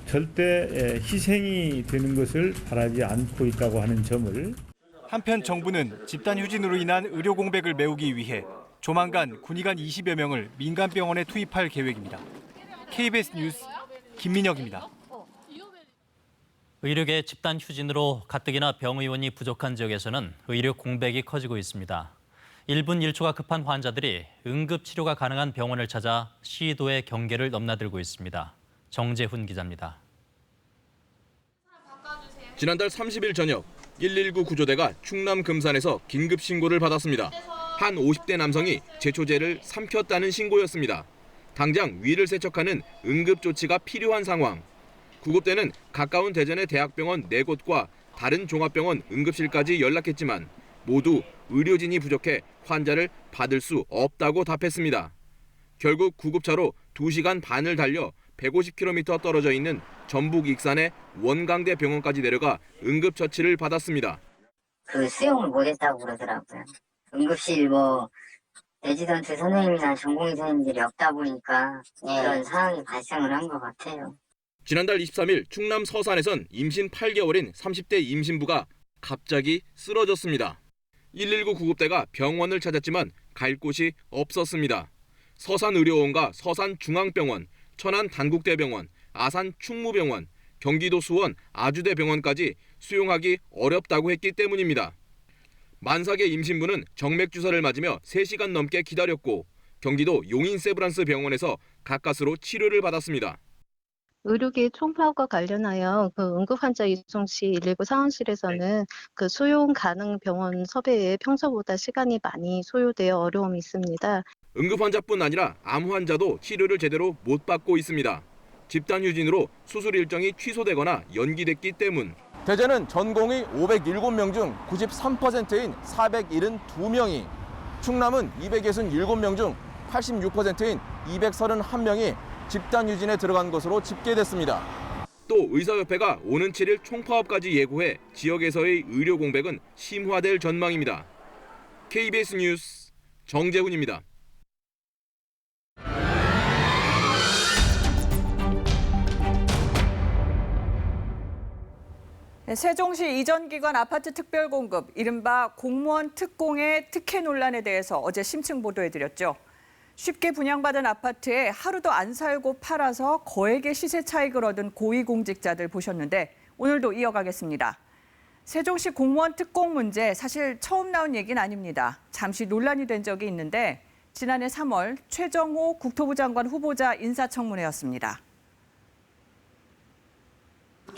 절대 희생이 되는 것을 바라지 않고 있다고 하는 점을. 한편 정부는 집단 휴진으로 인한 의료 공백을 메우기 위해 조만간 군의관 20여 명을 민간 병원에 투입할 계획입니다. KBS 뉴스 김민혁입니다. 의료계 집단 휴진으로 가뜩이나 병의원이 부족한 지역에서는 의료 공백이 커지고 있습니다. 1분 1초가 급한 환자들이 응급치료가 가능한 병원을 찾아 시도의 경계를 넘나들고 있습니다. 정재훈 기자입니다. 지난달 30일 저녁 119 구조대가 충남 금산에서 긴급 신고를 받았습니다. 한 50대 남성이 제초제를 삼켰다는 신고였습니다. 당장 위를 세척하는 응급 조치가 필요한 상황. 구급대는 가까운 대전의 대학병원 4곳과 다른 종합병원 응급실까지 연락했지만 모두 의료진이 부족해 환자를 받을 수 없다고 답했습니다. 결국 구급차로 2시간 반을 달려 150km 떨어져 있는 전북 익산의 원광대 병원까지 내려가 응급처치를 받았습니다. 수용을 못했다고 그러더라고요. 응급실 레지던트 선생님이나 전공의 선생님들이 없다 보니까 그런 상황이 발생을 한 것 같아요. 지난달 23일 충남 서산에선 임신 8개월인 30대 임신부가 갑자기 쓰러졌습니다. 119 구급대가 병원을 찾았지만 갈 곳이 없었습니다. 서산의료원과 서산중앙병원, 천안 단국대병원, 아산 충무병원, 경기도 수원 아주대병원까지 수용하기 어렵다고 했기 때문입니다. 만삭의 임신부는 정맥주사를 맞으며 3시간 넘게 기다렸고 경기도 용인세브란스 병원에서 가까스로 치료를 받았습니다. 의료계 총파업과 관련하여 응급 환자 이송 시 119 상황실에서는 수용 가능 병원 섭외에 평소보다 시간이 많이 소요되어 어려움이 있습니다. 응급 환자뿐 아니라 암 환자도 치료를 제대로 못 받고 있습니다. 집단 휴진으로 수술 일정이 취소되거나 연기됐기 때문. 대전은 전공의 507명 중 93%인 472명이, 충남은 267명 중 86%인 231명이 집단 휴진에 들어간 것으로 집계됐습니다. 또 의사협회가 오는 7일 총파업까지 예고해 지역에서의 의료 공백은 심화될 전망입니다. KBS 뉴스 정재훈입니다. 세종시 이전기관 아파트 특별공급, 이른바 공무원 특공의 특혜 논란에 대해서 어제 심층 보도해드렸죠. 쉽게 분양받은 아파트에 하루도 안 살고 팔아서 거액의 시세 차익을 얻은 고위공직자들 보셨는데 오늘도 이어가겠습니다. 세종시 공무원 특공 문제 사실 처음 나온 얘기는 아닙니다. 잠시 논란이 된 적이 있는데 지난해 3월 최정호 국토부 장관 후보자 인사청문회였습니다.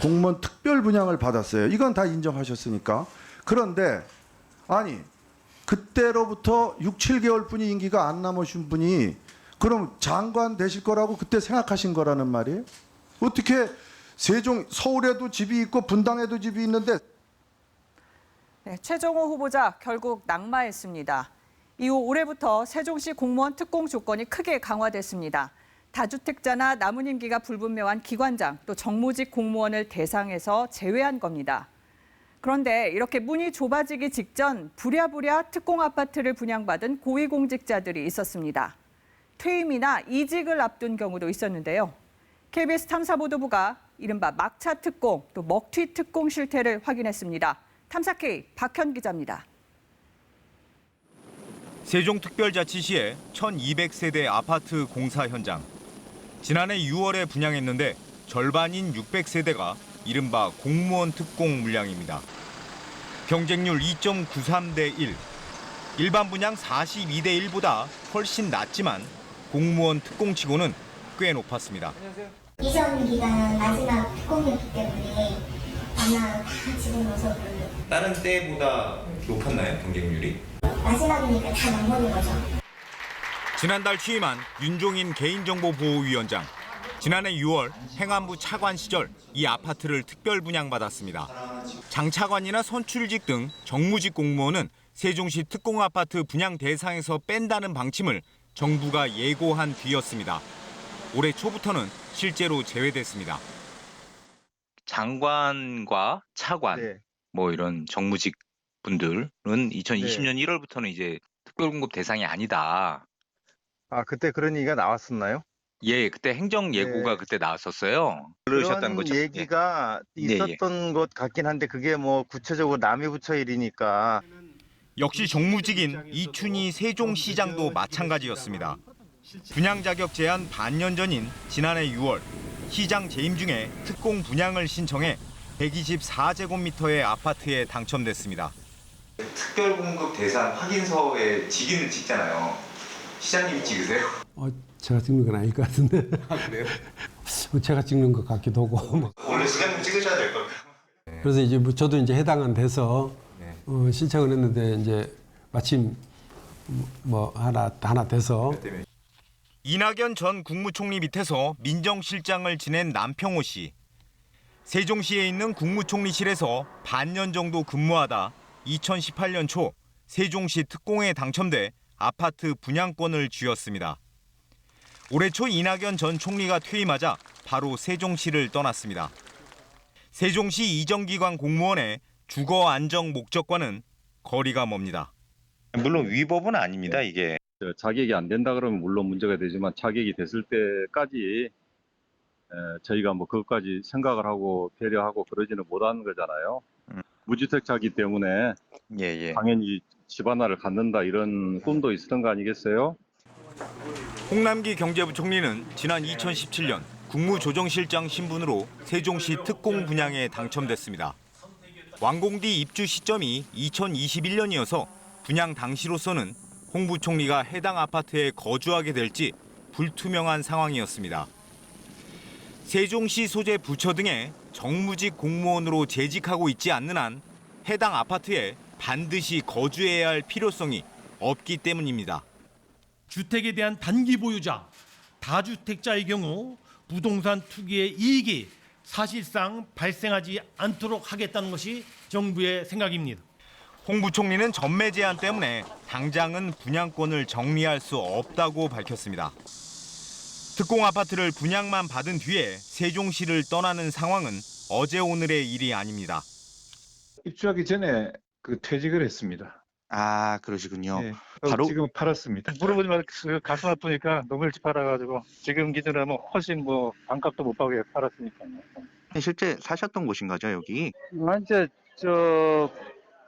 공무원 특별 분양을 받았어요. 이건 다 인정하셨으니까. 그런데 아니 그때로부터 6, 7개월 뿐이 임기가 안 남으신 분이 그럼 장관 되실 거라고 그때 생각하신 거라는 말이에요? 어떻게 서울에도 집이 있고 분당에도 집이 있는데. 네, 최정호 후보자 결국 낙마했습니다. 이후 올해부터 세종시 공무원 특공 조건이 크게 강화됐습니다. 다주택자나 남은 임기가 불분명한 기관장 또 정무직 공무원을 대상에서 제외한 겁니다. 그런데 이렇게 문이 좁아지기 직전 부랴부랴 특공 아파트를 분양받은 고위공직자들이 있었습니다. 퇴임이나 이직을 앞둔 경우도 있었는데요. KBS 탐사보도부가 이른바 막차 특공 또 먹튀 특공 실태를 확인했습니다. 탐사K 박현 기자입니다. 세종특별자치시의 1200세대 아파트 공사 현장. 지난해 6월에 분양했는데 절반인 600세대가 이른바 공무원 특공 물량입니다. 경쟁률 2.93대 1. 일반 분양 42대 1보다 훨씬 낮지만 공무원 특공치고는 꽤 높았습니다. 이전 기간 마지막 특공이었기 때문에 아마 다 지금 와서 다른 때보다 높았나요, 경쟁률이? 마지막이니까 다 넘어오는 거죠. 지난달 취임한 윤종인 개인정보보호위원장. 지난해 6월 행안부 차관 시절 이 아파트를 특별 분양받았습니다. 장차관이나 선출직 등 정무직 공무원은 세종시 특공아파트 분양 대상에서 뺀다는 방침을 정부가 예고한 뒤였습니다. 올해 초부터는 실제로 제외됐습니다. 장관과 차관 뭐 이런 정무직 분들은 2020년 1월부터는 이제 특별공급 대상이 아니다. 아, 그때 그런 얘기가 나왔었나요? 예, 그때 행정 예고가 그때 나왔었어요. 그러셨다는 그런 거죠? 얘기가 있었던 것 같긴 한데 그게 뭐 구체적으로 남이 부처 일이니까. 역시 정무직인 이춘희 세종시장도 마찬가지였습니다. 분양 자격 제한 반년 전인 지난해 6월 시장 재임 중에 특공 분양을 신청해 124제곱미터의 아파트에 당첨됐습니다. 특별공급 대상 확인서에 직위는 찍잖아요. 시장님이 찍으세요? 제가 찍는 건 아닐 것 같은데. 아, 그래요? 제가 찍는 것 같기도 하고. 원래 시장님 찍으셔야 될 겁니다. 그래서 이제 저도 이제 해당은 돼서 신청을 했는데 이제 마침 뭐 하나 돼서. 이낙연 전 국무총리 밑에서 민정실장을 지낸 남평호 씨. 세종시에 있는 국무총리실에서 반년 정도 근무하다 2018년 초 세종시 특공에 당첨돼 아파트 분양권을 쥐었습니다. 올해 초 이낙연 전 총리가 퇴임하자 바로 세종시를 떠났습니다. 세종시 이정기관 공무원의 주거 안정 목적과는 거리가 멉니다. 물론 위법은 아닙니다, 이게. 자격이 안 된다 그러면 물론 문제가 되지만 자격이 됐을 때까지 저희가 뭐 그것까지 생각을 하고 배려하고 그러지는 못하는 거잖아요. 무주택자이기 때문에 당연히 집 하나를 갖는다 이런 꿈도 있었던 거 아니겠어요? 홍남기 경제부총리는 지난 2017년 국무조정실장 신분으로 세종시 특공 분양에 당첨됐습니다. 완공 뒤 입주 시점이 2021년이어서 분양 당시로서는 홍 부총리가 해당 아파트에 거주하게 될지 불투명한 상황이었습니다. 세종시 소재 부처 등의 정무직 공무원으로 재직하고 있지 않는 한 해당 아파트에 반드시 거주해야 할 필요성이 없기 때문입니다. 주택에 대한 단기 보유자, 다주택자의 경우 부동산 투기의 이익이 사실상 발생하지 않도록 하겠다는 것이 정부의 생각입니다. 홍 부총리는 전매 제한 때문에 당장은 분양권을 정리할 수 없다고 밝혔습니다. 특공 아파트를 분양만 받은 뒤에 세종시를 떠나는 상황은 어제 오늘의 일이 아닙니다. 입주하기 전에 퇴직을 했습니다. 아, 그러시군요. 네, 바로 지금 팔았습니다. 물어보지 말고 가슴 아프니까 너무 일찍 팔아가지고 지금 기준으로 훨씬 반값도 못 받게 팔았으니까요. 실제 사셨던 곳인가죠, 여기? 이제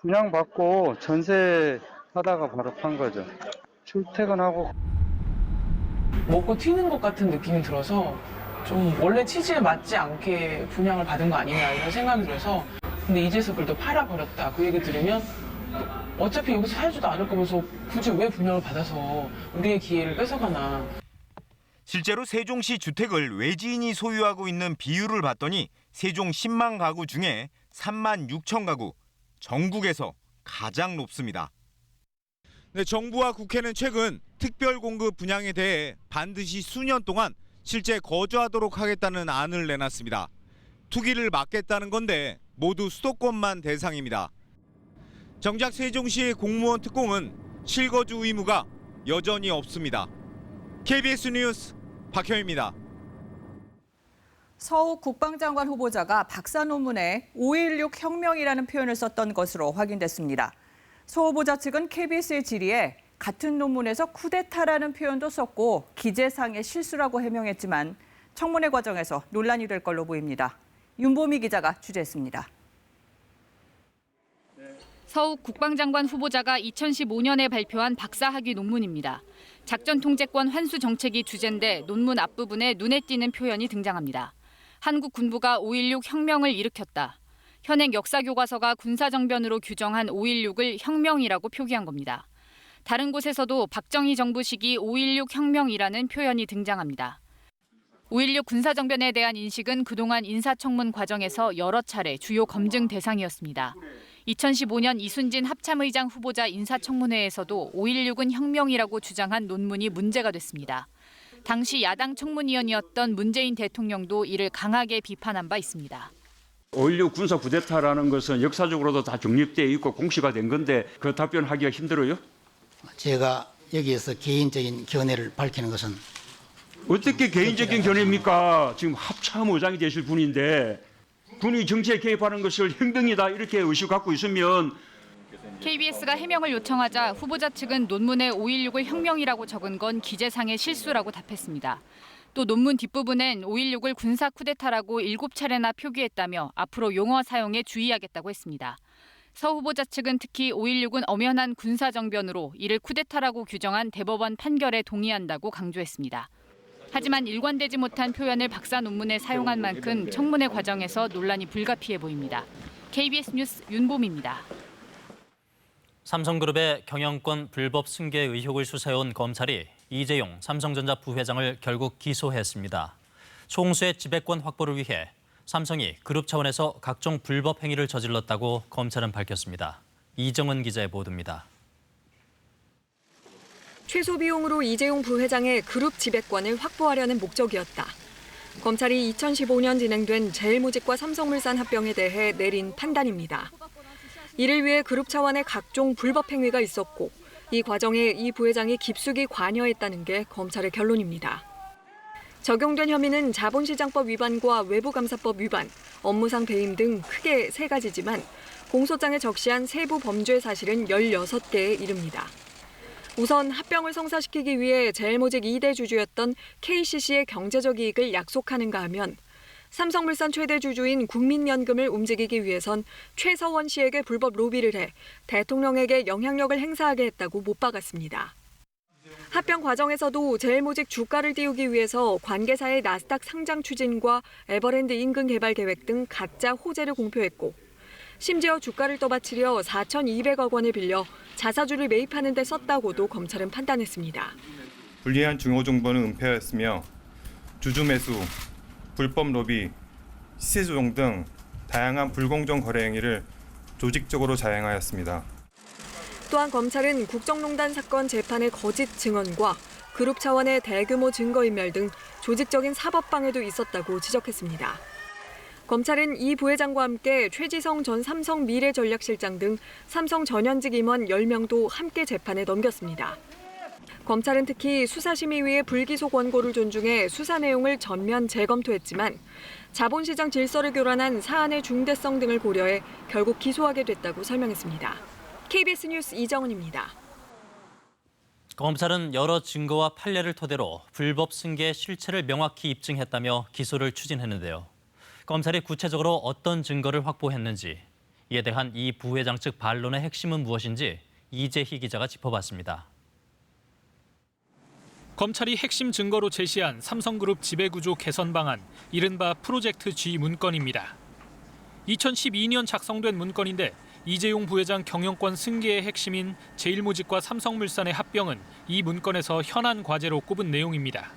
분양 받고 전세 하다가 바로 판 거죠. 출퇴근하고. 먹고 튀는 것 같은 느낌이 들어서 좀 원래 취지에 맞지 않게 분양을 받은 거 아니냐 이런 생각이 들어서 근데 이제서 그래도 팔아버렸다 그 얘기 들으면 어차피 여기서 살지도 않을 거면서 굳이 왜 분양을 받아서 우리의 기회를 뺏어가나. 실제로 세종시 주택을 외지인이 소유하고 있는 비율을 봤더니 세종 10만 가구 중에 3만 6천 가구, 전국에서 가장 높습니다. 네, 정부와 국회는 최근 특별공급 분양에 대해 반드시 수년 동안 실제 거주하도록 하겠다는 안을 내놨습니다. 투기를 막겠다는 건데 모두 수도권만 대상입니다. 정작 세종시의 공무원 특공은 실거주 의무가 여전히 없습니다. KBS 뉴스 박형입니다. 서욱 국방장관 후보자가 박사 논문에 5.16 혁명이라는 표현을 썼던 것으로 확인됐습니다. 서 후보자 측은 KBS의 질의에 같은 논문에서 쿠데타라는 표현도 썼고 기재상의 실수라고 해명했지만 청문회 과정에서 논란이 될 걸로 보입니다. 윤보미 기자가 취재했습니다. 서욱 국방장관 후보자가 2015년에 발표한 박사학위 논문입니다. 작전 통제권 환수 정책이 주제인데 논문 앞부분에 눈에 띄는 표현이 등장합니다. 한국 군부가 5.16 혁명을 일으켰다. 현행 역사교과서가 군사정변으로 규정한 5.16을 혁명이라고 표기한 겁니다. 다른 곳에서도 박정희 정부 시기 5.16 혁명이라는 표현이 등장합니다. 5.16 군사정변에 대한 인식은 그동안 인사청문 과정에서 여러 차례 주요 검증 대상이었습니다. 2015년 이순진 합참의장 후보자 인사청문회에서도 5.16은 혁명이라고 주장한 논문이 문제가 됐습니다. 당시 야당 청문위원이었던 문재인 대통령도 이를 강하게 비판한 바 있습니다. 5.16 군사 쿠데타라는 것은 역사적으로도 다 정립되어 있고 공시가 된 건데 그 답변하기가 힘들어요? 제가 여기에서 개인적인 견해를 밝히는 것은 어떻게 개인적인 견해입니까? 지금 합참의장이 되실 분인데 군이 정치에 개입하는 것을 혁명이다 이렇게 의식 갖고 있으면 KBS가 해명을 요청하자 후보자 측은 논문에 5.16을 혁명이라고 적은 건 기재상의 실수라고 답했습니다. 또 논문 뒷부분엔 5.16을 군사 쿠데타라고 7차례나 표기했다며 앞으로 용어 사용에 주의하겠다고 했습니다. 서 후보자 측은 특히 5.16은 엄연한 군사정변으로 이를 쿠데타라고 규정한 대법원 판결에 동의한다고 강조했습니다. 하지만 일관되지 못한 표현을 박사 논문에 사용한 만큼 청문회 과정에서 논란이 불가피해 보입니다. KBS 뉴스 윤봄입니다. 삼성그룹의 경영권 불법 승계 의혹을 수사해온 검찰이 이재용 삼성전자 부회장을 결국 기소했습니다. 총수의 지배권 확보를 위해 삼성이 그룹 차원에서 각종 불법 행위를 저질렀다고 검찰은 밝혔습니다. 이정은 기자의 보도입니다. 최소 비용으로 이재용 부회장의 그룹 지배권을 확보하려는 목적이었다. 검찰이 2015년 진행된 제일모직과 삼성물산 합병에 대해 내린 판단입니다. 이를 위해 그룹 차원의 각종 불법 행위가 있었고 이 과정에 이 부회장이 깊숙이 관여했다는 게 검찰의 결론입니다. 적용된 혐의는 자본시장법 위반과 외부감사법 위반, 업무상 배임 등 크게 3가지지만 공소장에 적시한 세부 범죄 사실은 16개에 이릅니다. 우선 합병을 성사시키기 위해 제일모직 2대 주주였던 KCC의 경제적 이익을 약속하는가 하면 삼성물산 최대 주주인 국민연금을 움직이기 위해선 최서원 씨에게 불법 로비를 해 대통령에게 영향력을 행사하게 했다고 못 박았습니다. 합병 과정에서도 제일모직 주가를 띄우기 위해서 관계사의 나스닥 상장 추진과 에버랜드 인근 개발 계획 등 가짜 호재를 공표했고 심지어 주가를 떠받치려 4,200억 원을 빌려 자사주를 매입하는 데 썼다고도 검찰은 판단했습니다. 불리한 중요 정보는 은폐하였으며 주주 매수, 불법 로비, 시세 조정 등 다양한 불공정 거래 행위를 조직적으로 자행하였습니다. 또한 검찰은 국정농단 사건 재판의 거짓 증언과 그룹 차원의 대규모 증거인멸 등 조직적인 사법방해도 있었다고 지적했습니다. 검찰은 이 부회장과 함께 최지성 전 삼성 미래전략실장 등 삼성 전현직 임원 10명도 함께 재판에 넘겼습니다. 검찰은 특히 수사심의위의 불기소 권고를 존중해 수사 내용을 전면 재검토했지만 자본시장 질서를 교란한 사안의 중대성 등을 고려해 결국 기소하게 됐다고 설명했습니다. KBS 뉴스 이정은입니다. 검찰은 여러 증거와 판례를 토대로 불법 승계의 실체를 명확히 입증했다며 기소를 추진했는데요. 검찰이 구체적으로 어떤 증거를 확보했는지, 이에 대한 이 부회장 측 반론의 핵심은 무엇인지 이재희 기자가 짚어봤습니다. 검찰이 핵심 증거로 제시한 삼성그룹 지배구조 개선 방안, 이른바 프로젝트 G 문건입니다. 2012년 작성된 문건인데 이재용 부회장 경영권 승계의 핵심인 제일모직과 삼성물산의 합병은 이 문건에서 현안 과제로 꼽은 내용입니다.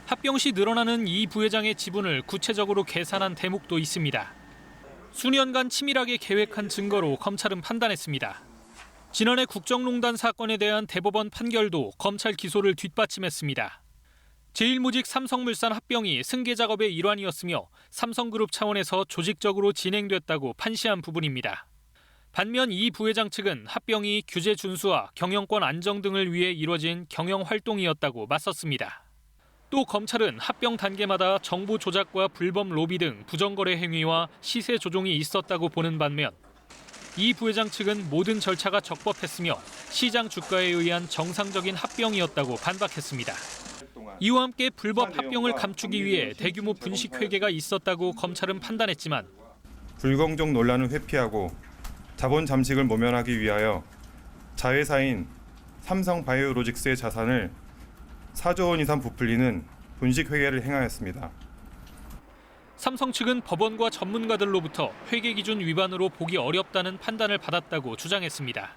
합병 시 늘어나는 이 부회장의 지분을 구체적으로 계산한 대목도 있습니다. 수년간 치밀하게 계획한 증거로 검찰은 판단했습니다. 지난해 국정농단 사건에 대한 대법원 판결도 검찰 기소를 뒷받침했습니다. 제일모직 삼성물산 합병이 승계 작업의 일환이었으며 삼성그룹 차원에서 조직적으로 진행됐다고 판시한 부분입니다. 반면 이 부회장 측은 합병이 규제 준수와 경영권 안정 등을 위해 이뤄진 경영 활동이었다고 맞섰습니다. 또 검찰은 합병 단계마다 정보 조작과 불법 로비 등 부정거래 행위와 시세 조종이 있었다고 보는 반면 이 부회장 측은 모든 절차가 적법했으며 시장 주가에 의한 정상적인 합병이었다고 반박했습니다. 이와 함께 불법 합병을 감추기 위해 대규모 분식 회계가 있었다고 검찰은 판단했지만 불공정 논란을 회피하고 자본 잠식을 모면하기 위하여 자회사인 삼성바이오로직스의 자산을 4조 원 이상 부풀리는 분식 회계를 행하였습니다. 삼성 측은 법원과 전문가들로부터 회계 기준 위반으로 보기 어렵다는 판단을 받았다고 주장했습니다.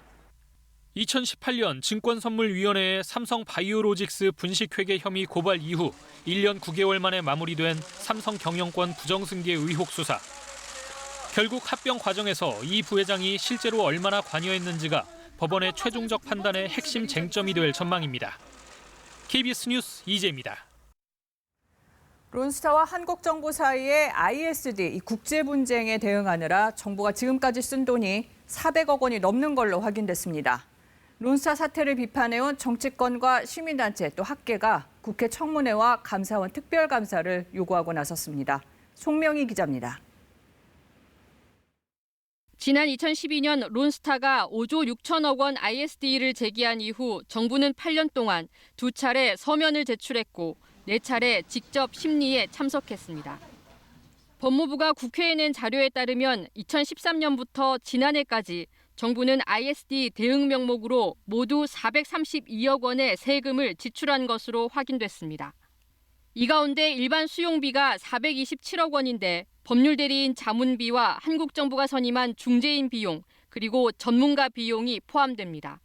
2018년 증권선물위원회의 삼성바이오로직스 분식회계 혐의 고발 이후 1년 9개월 만에 마무리된 삼성 경영권 부정승계 의혹 수사. 결국 합병 과정에서 이 부회장이 실제로 얼마나 관여했는지가 법원의 최종적 판단의 핵심 쟁점이 될 전망입니다. KBS 뉴스 이재입니다. 론스타와 한국정부 사이의 ISD, 이 국제 분쟁에 대응하느라 정부가 지금까지 쓴 돈이 400억 원이 넘는 걸로 확인됐습니다. 론스타 사태를 비판해온 정치권과 시민단체 또 학계가 국회 청문회와 감사원 특별감사를 요구하고 나섰습니다. 송명희 기자입니다. 지난 2012년 론스타가 5조 6천억 원 ISD를 제기한 이후 정부는 8년 동안 2차례 서면을 제출했고 4차례 직접 심리에 참석했습니다. 법무부가 국회에 낸 자료에 따르면 2013년부터 지난해까지 정부는 ISD 대응 명목으로 모두 432억 원의 세금을 지출한 것으로 확인됐습니다. 이 가운데 일반 수용비가 427억 원인데 법률 대리인 자문비와 한국 정부가 선임한 중재인 비용 그리고 전문가 비용이 포함됩니다.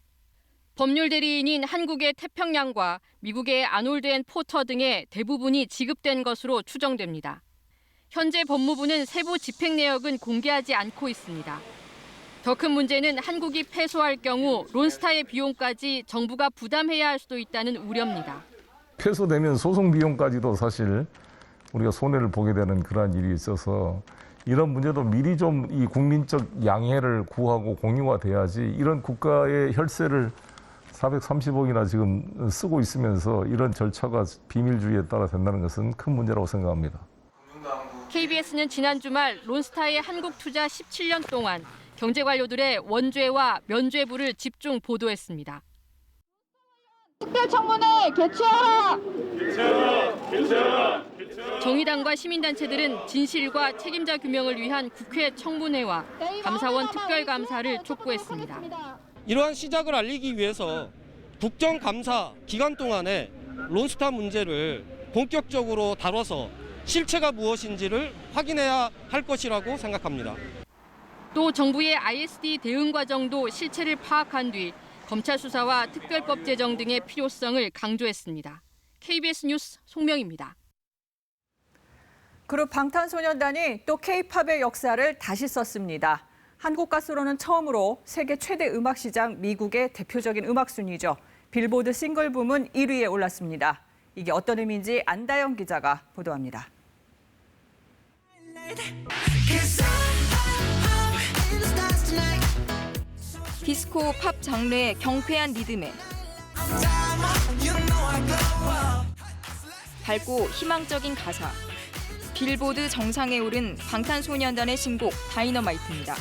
법률 대리인인 한국의 태평양과 미국의 아놀드 앤 포터 등의 대부분이 지급된 것으로 추정됩니다. 현재 법무부는 세부 집행 내역은 공개하지 않고 있습니다. 더 큰 문제는 한국이 패소할 경우 론스타의 비용까지 정부가 부담해야 할 수도 있다는 우려입니다. 패소되면 소송 비용까지도 사실 우리가 손해를 보게 되는 그러한 일이 있어서 이런 문제도 미리 좀 이 국민적 양해를 구하고 공유화돼야지 이런 국가의 혈세를 430억이나 지금 쓰고 있으면서 이런 절차가 비밀주의에 따라 된다는 것은 큰 문제라고 생각합니다. KBS는 지난 주말 론스타의 한국 투자 17년 동안 경제 관료들의 원죄와 면죄부를 집중 보도했습니다. 특별청문회 개최하라! 개최하라! 정의당과 시민단체들은 진실과 책임자 규명을 위한 국회 청문회와 감사원 특별감사를 촉구했습니다. 이러한 시작을 알리기 위해서 국정감사 기간 동안에 론스타 문제를 본격적으로 다뤄서 실체가 무엇인지를 확인해야 할 것이라고 생각합니다. 또 정부의 ISD 대응 과정도 실체를 파악한 뒤 검찰 수사와 특별법 제정 등의 필요성을 강조했습니다. KBS 뉴스 송명입니다. 그룹 방탄소년단이 또 K-팝의 역사를 다시 썼습니다. 한국 가수로는 처음으로 세계 최대 음악 시장 미국의 대표적인 음악 순위죠. 빌보드 싱글 부문 1위에 올랐습니다. 이게 어떤 의미인지 안다영 기자가 보도합니다. 디스코 팝 장르의 경쾌한 리듬에 밝고 희망적인 가사. 빌보드 정상에 오른 방탄소년단의 신곡 다이너마이트입니다.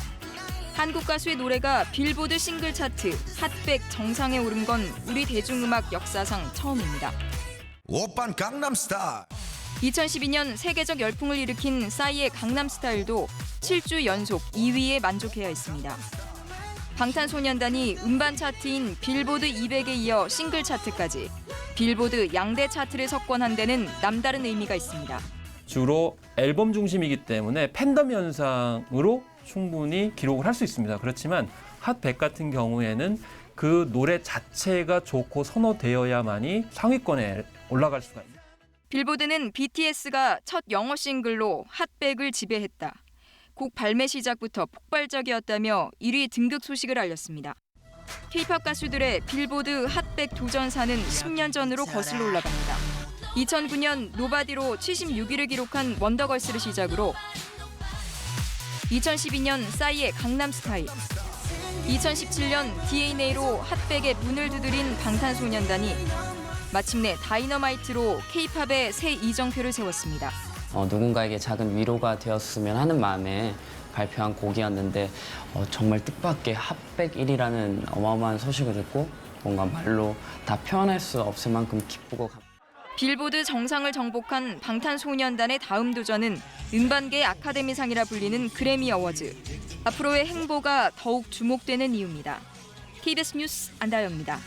한국 가수의 노래가 빌보드 싱글 차트 핫백 정상에 오른 건 우리 대중음악 역사상 처음입니다. 오빤 강남스타일. 2012년 세계적 열풍을 일으킨 싸이의 강남스타일도 7주 연속 2위에 만족해야 했습니다. 방탄소년단이 음반 차트인 빌보드 200에 이어 싱글 차트까지 빌보드 양대 차트를 석권한 데는 남다른 의미가 있습니다. 주로 앨범 중심이기 때문에 팬덤 현상으로 충분히 기록을 할 수 있습니다. 그렇지만 핫100 같은 경우에는 그 노래 자체가 좋고 선호되어야만이 상위권에 올라갈 수가 있습니다. 빌보드는 BTS가 첫 영어 싱글로 핫100을 지배했다. 곡 발매 시작부터 폭발적이었다며 1위 등극 소식을 알렸습니다. K-팝 가수들의 빌보드 핫100 도전사는 10년 전으로 거슬러 올라갑니다. 2009년 노바디로 76위를 기록한 원더걸스를 시작으로 2012년 싸이의 강남스타일, 2017년 DNA로 핫백의 문을 두드린 방탄소년단이 마침내 다이너마이트로 K-팝의 새 이정표를 세웠습니다. 누군가에게 작은 위로가 되었으면 하는 마음에 발표한 곡이었는데 정말 뜻밖의 핫백 1위라는 어마어마한 소식을 듣고 뭔가 말로 다 표현할 수 없을 만큼 기쁘고 빌보드 정상을 정복한 방탄소년단의 다음 도전은 음반계 아카데미상이라 불리는 그래미 어워즈. 앞으로의 행보가 더욱 주목되는 이유입니다. KBS 뉴스 안다영입니다.